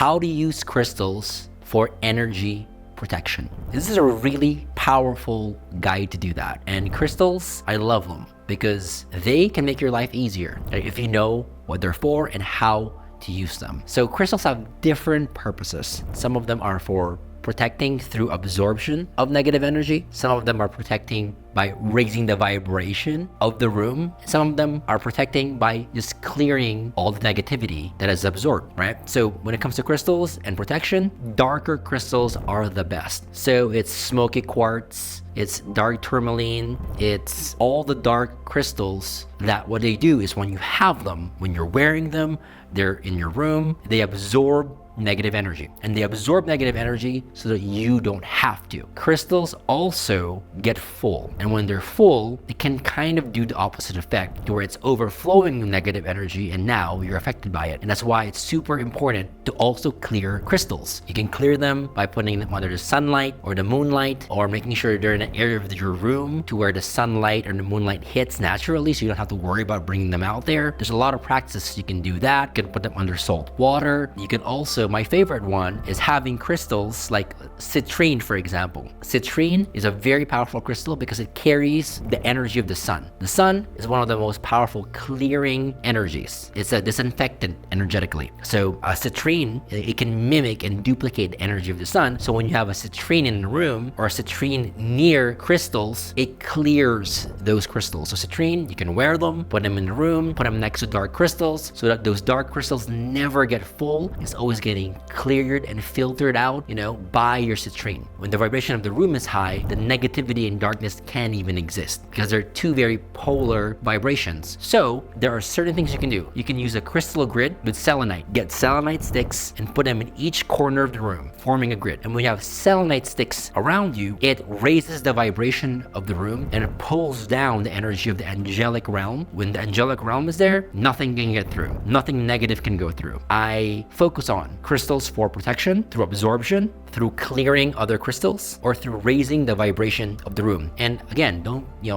how to use crystals for energy protection. This is a really powerful guide to do that. And crystals, I love them because they can make your life easier if you know what they're for and how to use them. So crystals have different purposes. Some of them are for protecting through absorption of negative energy. Some of them are protecting by raising the vibration of the room. Some of them are protecting by just clearing all the negativity that is absorbed, right? So when it comes to crystals and protection, darker crystals are the best. So it's smoky quartz, it's dark tourmaline, it's all the dark crystals that what they do is when you have them, when you're wearing them, they're in your room, they absorb negative energy, and they absorb negative energy so that you don't have to. Crystals also get full, and when they're full, it can kind of do the opposite effect where it's overflowing negative energy and now you're affected by it. And that's why it's super important to also clear crystals. You can clear them by putting them under the sunlight or the moonlight, or making sure they're in an area of your room to where the sunlight or the moonlight hits naturally so you don't have to worry about bringing them out there. There's a lot of practices you can do that. You can put them under salt water. You can also, my favorite one is having crystals like citrine, for example. Citrine is a very powerful crystal because it carries the energy of the sun. The sun is one of the most powerful clearing energies. It's a disinfectant energetically. So a citrine, it can mimic and duplicate the energy of the sun. So when you have a citrine in the room or a citrine near crystals, it clears those crystals. So citrine, you can wear them, put them in the room, put them next to dark crystals so that those dark crystals never get full. It's always getting cleared and filtered out, by your citrine. When the vibration of the room is high, the negativity and darkness can't even exist because they're two very polar vibrations. So there are certain things you can do. You can use a crystal grid with selenite. Get selenite sticks and put them in each corner of the room, forming a grid. And when you have selenite sticks around you, it raises the vibration of the room and it pulls down the energy of the angelic realm. When the angelic realm is there, nothing can get through. Nothing negative can go through. I focus on crystals for protection through absorption, through clearing other crystals, or through raising the vibration of the room. And again,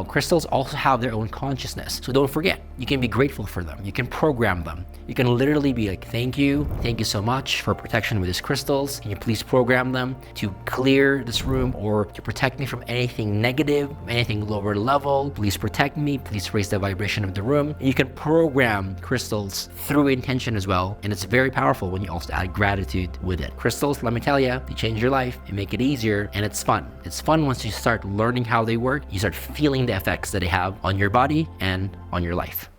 crystals also have their own consciousness. So don't forget, you can be grateful for them. You can program them. You can literally be like, thank you so much for protection with these crystals. Can you please program them to clear this room or to protect me from anything negative, anything lower level? Please protect me. Please raise the vibration of the room. And you can program crystals through intention as well. And it's very powerful when you also add gratitude with it. Crystals, let me tell you, they change your life and make it easier, and it's fun. It's fun once you start learning how they work. You start feeling the effects that they have on your body and on your life.